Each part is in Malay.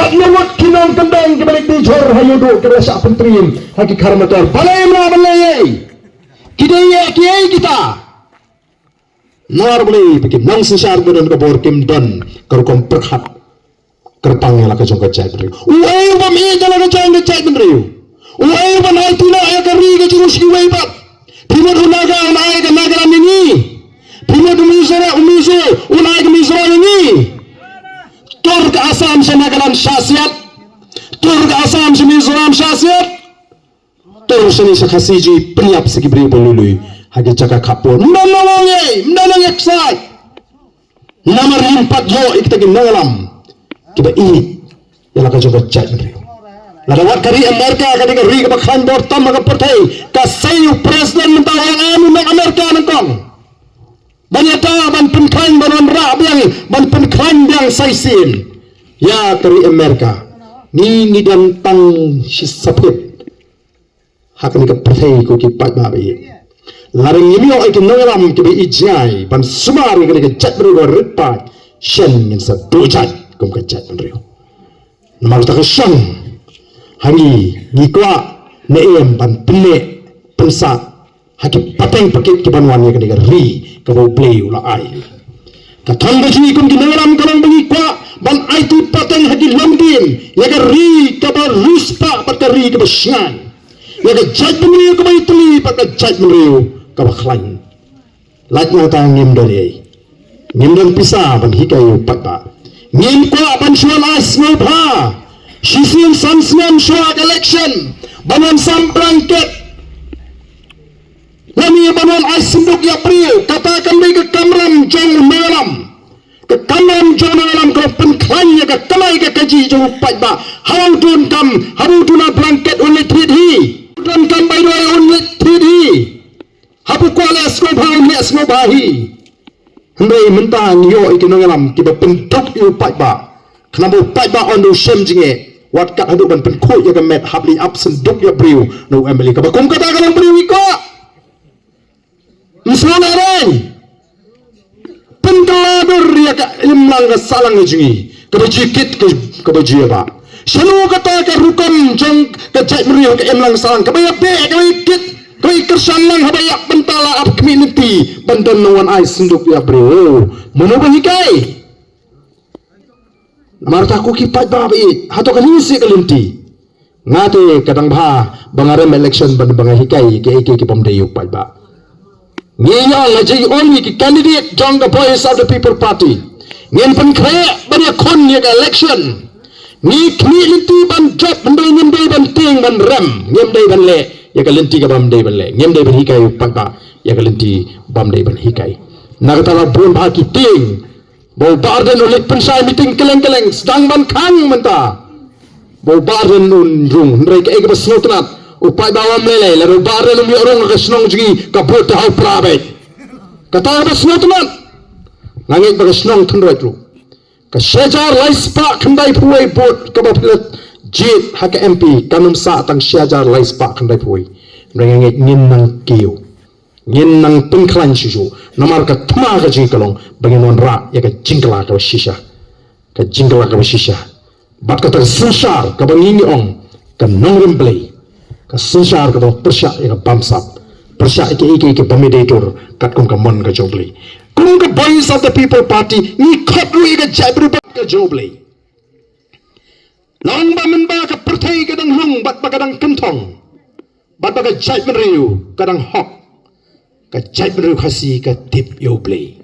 Bat lumut kinong tendang kebalik dijor hayudu kerasa pentrim haki karmator balai balai kidaya kiai kita nar boleh bikin nang sesar dan kebor kim dan kerukom perhat kertang yang laka jong kacai beri uai bam jalan kacai beri uai bam hai tina ayah kari kacung siwai bat pimut unaga unai ke nagaram ini pimut umisara unai ke misra ini tur ke Asam sa Nagaland Syasiat, tur ke Asam sa Mizoram Syasiat, tur sa Kasiji Priap sa Gibri Bolului, hagi caka kapon, mdanong yaksay, namar limpat yo ikitagin nangalam, kiba ini, yala ka joga chat nri. Ladawat kari Amerika kadang ri ka bakhan bortam magapertay, kasayu presiden mentawang anu ng Amerika nangkong. Banyata ban penkhan ban rabiang ban penkhan yang saisin ya kari Amerika ni dan tang sisapit hakani ka perthai ko ki pat ba bi laring yimio ai ki nangalam ki bi ijai ban sumari ka ni chat bro ripat shen min sa dujat kum ka chat bro namar ta ka shan hangi ni kwa ne em ban pille pensa haki pateng pakit ki banwan ya ka ni ri ka bo play ula ai ka thanga ji kum ki nangalam kalang bangi kwa ban ai tu pateng haki lambin ya ka ri ka ba ruspa ba ka ri ka ba syan ya ka jaj bumriu ka ba itli ba ka jaj bumriu ka ba khlan laj na ta ngim dole ngim don pisa ban hikayu pat ba ngim kwa ban shwal as no bha shisin samsman shwa election banan sam blanket lami banan as sinduk ya priu katakan baik ke kamram jong malam ke kamram jong malam ko penklan ya ke kamai ke kaji jong pat ba how dun kam how dun blanket only thi dun kam by the way only thi habu ko les ko bha les no bahi ndai mentang yo ikinongalam kiba pentuk yu pat ba knabu pat ba on do shem jinge wat kat hadu ban penko ya ke met habli up senduk ya priu no emily ka ba kum kata kalang priu iko Ismana ren penteladur ya ka imlang ka salang jingi ka bajikit ka bajia ba selu kata ka rukam jong ka jai mriu ka imlang salang ka baya be ka ikit ka ikersan lang habaya bentala up community bandan no one ice senduk ya bro mono ba hikai marta ko kipat ba bi hato ka nisi ka linti ngate kadang ba bangarem election ban banga hikai ke ki pamdayu pat ba ngiyang aja only ki candidate jong the voice of the people party ngin pen kaya banya kon ya election ni community ban job bandai ngim dai ban ting ban rem ngim dai ban le ya kalinti ka bam dai ban le ngim dai ban hikai pagba ya kalinti bam dai ban hikai nagatala bon ba ki ting bo barden oleh pensai meeting keleng sedang ban kang menta bo barden un rung rek e ka basnotnat upai bawam lele lalu barel mi orang ke senong jingi ka bot hau prabet kata ba senong teman langit ba senong thundrai tru ka syajar laispa khandai puai bot ka ba pilat jit hak MP kanum sa tang syajar laispa khandai puai ngengit ngin nang kiu ngin nang pengklan shishu namar ka thma ka jingi kalong banginon ra ya ka jingkla ka shisha ka jingkla ka shisha bat ka sensar ka bangini ong ka nongrim play ka sensar ka persya ya bamsap persya ke pamidator kat kum ka mon ka jobley kum ka voice of the people party ni khot ru ka jabru ka jobley long ba men ba ka perthai ka dang lung bat ba ka dang kentong bat ba ka jai menriu ka dang hok ka jai menriu khasi ka tip jobley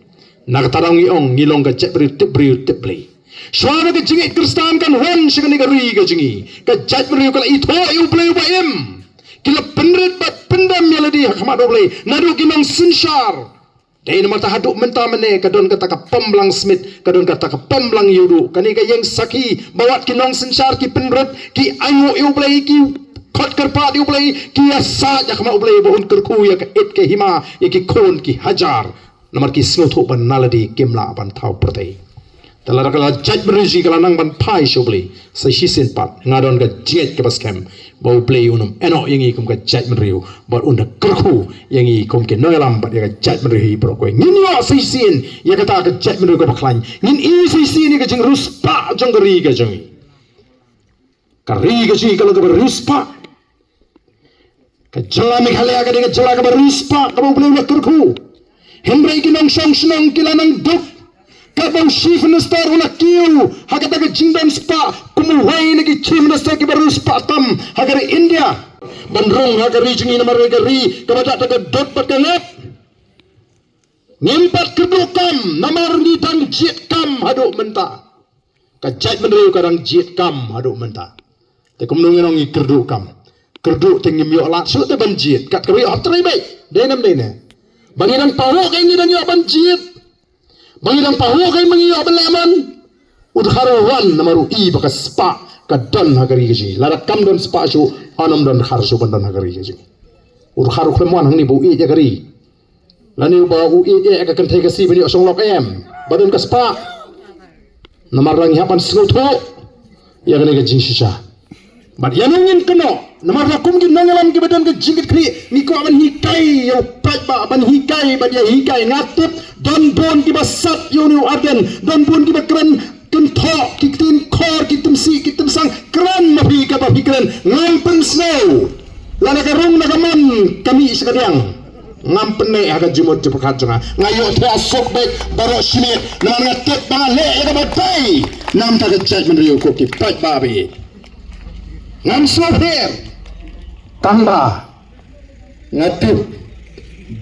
nak tarang ni ong ngilong ka jabru tip play Suara ke jingit Kristan kan hon sekali ke ri ke jingi ke jat meriu kala itu iu play ba em kila penrit bat pendam melodi hakmat oblay nadu kinong sensar dai nama ta haduk menta mene kadon kata ka pemblang smith kadon kata ka pemblang yudu kani ka yang saki bawat kinong sensar ki penrit ki angu iu play ki khot karpa iu play ki asa hakmat oblay ba un kerku ya ka et ke hima ya ki kon ki hajar namar ki snotho ban naladi kimla ban thau pertai Talara kala jaj berisi kala nang ban pai shobli sa shisin pat ngadon ka jet ke baskem bau play unum eno yangi kum ka jaj meriu bot unda kerku yangi kum ke noyalam bat ya ka jaj meriu bro ko ngin yo sisin ya kata ka jaj meriu ka baklan ngin i sisin ka jing ruspa jong gari ka jong Kari gaji kalau keberispa. Kejala Meghalaya kadang kejala keberispa. Kamu boleh ulah kerku. Hembrai kinong song senong kilanang duk. Kabang chief minister ulah kiu. Hakata ke jingdan spa. Kumuhai lagi chief minister keberispa tam. Hakari India. Bandrong hakari jingi nama regari. Kepada tak duk berkenap. Nimpat kedukam. Namar ni tang jit kam haduk mentah. Kajat meneriu kadang jit kam haduk mentah. Tekum nungin ngi kedukam. Kerduk tinggi miok lak sulit banjir kat kari optrai baik denam dene bangiran pahu kay ni dan yo banjir bangiran pahu kay mangiyo beleman udharuan namaru I bakas spa kadan hagari gaji larat kam don spa su anam don harsu bandan hagari gaji udharu kremuan hang ni bu I jagari lani ba u I e ka kentai kasi bani osong lok badan ka spa namarang hapan sengutho ya gani gaji shisha But yanungin keno, nama rakum ki nangalam ki badan ke jingit kri, ni ko aban hikai yo pat ba aban hikai ba dia hikai ngatip don bon ki basat yo ni arden don bon ki bakren kentho ki tin khor ki tumsi ki tumsang kran mabi ka ba hikren ngampen snow lana ka rung na kaman kami sekadiang ngampen ne aga jumot ti pakat jonga ngayo ta sok baik baro simit na ngatip ba le ka ba pai nam ta ka judgment yo ko ki pat ba be ngam sofer tamba ngatip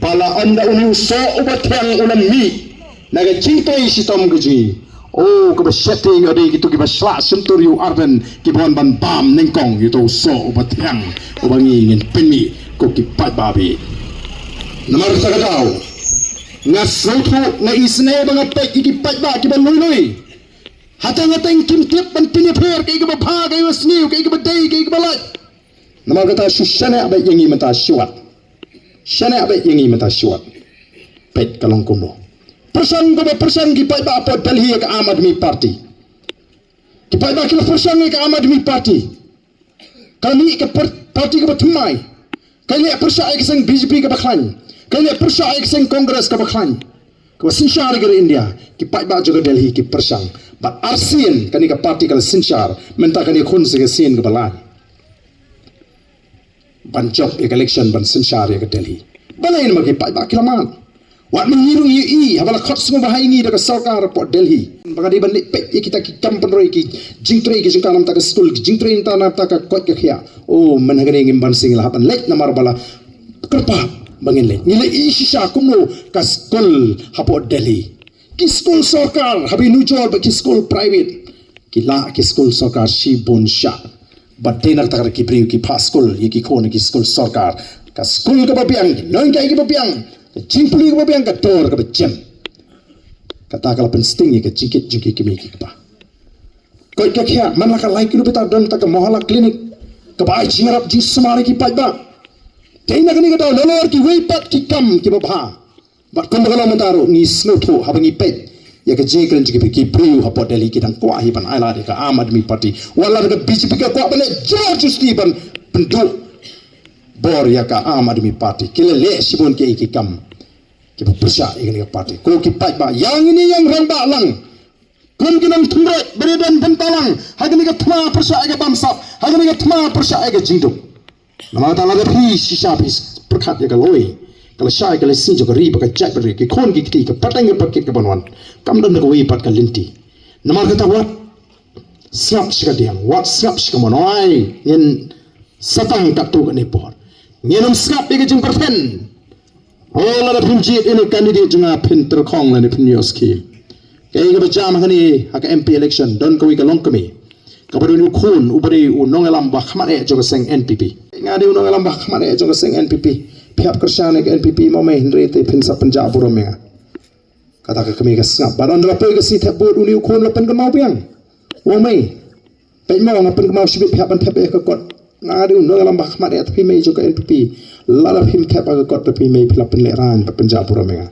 bala anda uni so ubat yang ulam mi naga cintoi sitom gaji oh ke setting ade gitu ke basla senturiu arden ki bon ban bam nengkong itu so ubat yang ubangi ingin penmi ko ki pat babi namar sagadau ngasautu na isne bangat pek ki pat ba ki ban lui Hatang-hatang kimtip ban pinipir kay kababha kay wasniw kay kabaday kay kabalat. Naman kata syane abay yang imanta syuat. Syane abay yang imanta syuat. Pet kalong kuno. Persang ko ba persang gipay ba apod Delhi ka Aam Aadmi Party. Gipay ba kila persang ka Aam Aadmi Party. Kami ka party ka batumay. Kaya persa ay kisang BJP ka baklan. Kaya persa ay kisang Congress ka baklan. Kau sinsyar ke India, kipai ba juga Delhi ki persang. But ASEAN kani ka parti kala sinsyar, menta kani khun se ASEAN ke balan. Banjok election ban sinsyar ke Delhi. Balain ma kipai ba kilaman. Wat mengiru i habala khot semua bahai ni daga sarkar pot Delhi. Bagadi balik pek kita ki kampen roi ki jingtrei ki jingkanam ta ka school ki jingtrei ta na ta ka kot ke khia. Oh menhagani ngim ban sing lah ban lek namar bala kerpa bangin le nile isha kumlo ka school hapo Delhi ki school sarkar habi nujol ba ki school private ki la ki school sarkar shi bon sha batenak takar ki priu ki pa school ye ki khone ki school sarkar ka school ka babiang noin kai ki babiang jingpuli ka babiang ka tor ka bacem kata kala pensting ye ka jikit jiki ki mi ki pa koi ka kya man la ka like lu beta don ta ka mohala clinic ka bai chingarap ji samare ki pa ba Kaya kani kata lolor ki weipat ki kam ki babha. Bat kom bagala mentaro ni snotho habangi pet. Ya ke jekren ki ki priu hapo Delhi ki dang kwa hiban aila de ka Aam Aadmi Party. Wala de BJP ka kwa bale George Stephen penduk bor ya ka Aam Aadmi Party. Kile le sibon ki kam. Ki persya ikani ka party. Ko ki pat ba yang ini yang ramba lang. Kom kinang thumret beredan bentalang. Hagani ka thma persya ka bamsap. Hagani ka thma persya ka jingduk. Nama tala de phi shisha phi perkhat ya kaloi kala shai kala sin jo ri baka chat beri ki khon ki ti ka patang ka pakit ka banwan kam dan ko wi pat ka linti nama kata wat snap shika diam wat snap shika monoi yen satang ka tu ka ni por nyenum snap ke jing perfen ola da pinji ini candidate junga pinter khong la ni pinyo scheme kay ka bajam hani haka MP election don ko wi ka long kami kabaru ni khun ubari unongalam ba khamare jo ka seng NPP ngade unongalam ba khamare jo ka seng NPP phiap kershane ke NPP mo me hindre te pinsa Punjab ro menga kata ka kami ka snap baron dra pe ka si thap bod uni khun la pen ka mau piang wo me pe mo nga pen ka mau shibit phiap ban thap e ka kot ngade unongalam ba khamare te me jo ka NPP la la phim thap ka kot te me phila pen le ran pa Punjab ro menga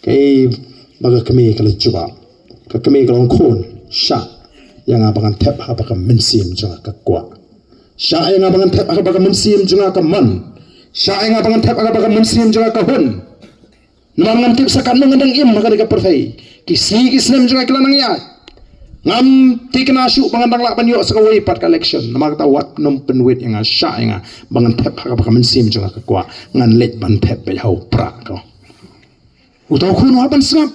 kay baga kami ka le chuba ka kami ka long khun sha yang abangan tap apakah mensim jangan kekuat. Syai yang abangan tap apakah mensim jangan keman. Syai yang abangan tap apakah mensim jangan kahun. Naman tip sa kanong ngendang im maka dika perfay. Kisi kisnem jangan kelanang ya. ngam tikna syu bangan lak ban yo sakawai pat collection nama kata wat nom penwit yang asya yang bangan tep hak apa mensim juga kwa ngan let ban tep be hau pra ko utau khun wa ban sngap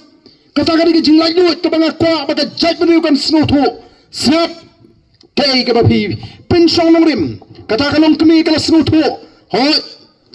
kata ka dik jinglai duit ka banga kwa ba jaj ban kan snow thu snap kai ka ba phi pin song long rim kata ka long kmi ka snow thu hoi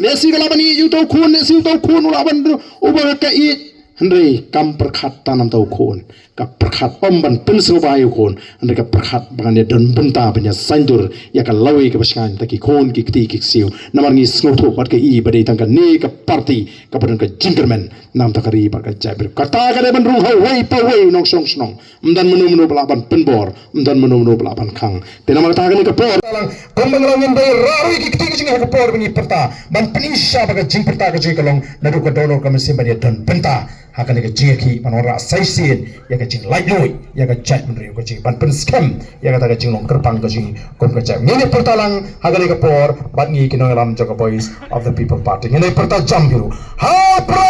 lesi ka laban i utau khun lesi utau khun laban uba ka i Henry kam perkhat tanam tau khon ka perkhat pamban pen sobayu khon Henry ka perkhat bangan ya don benta benya sanjur ya ka lawi ka baskan taki khon ki kti ki siu namar ngi snotho pat ka i badai tang ka ne ka party ka badan ka jingerman nam ta kari ba ka jai ber kata ka de ban ru hai wei pa wei nong song snong mdan menu menu balaban penbor mdan menu menu balaban khang te namar ta ka ni ka por talang pambang rangin dai rawi ki kti ki jing ka por bini perta ban penisha ba ka jing perta ka jing kalong nadu ka donor ka mesim ba dia don benta hakan ka jing ki manora saisin ya ka jing light noi ya ka chat menri ka jing ban pen scam ya ka ta ka jing long kerpang ka jing kon ka chat ngene pertalang hakan ka por bat ngi ki nongalam joka boys of the people party ngene perta jam biru ha pra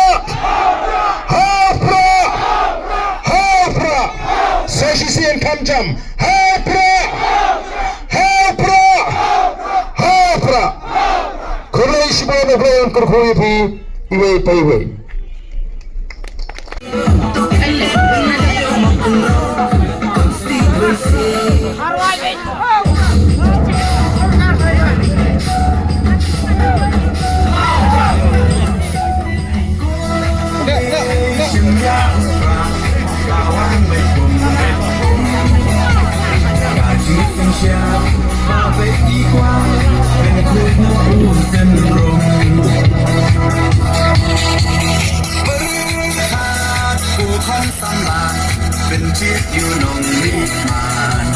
saisin kam jam ha pra Kurang isibay na playon kurkuyi pi iway pa iway.เป็นเชียดอยู่นองนิมาน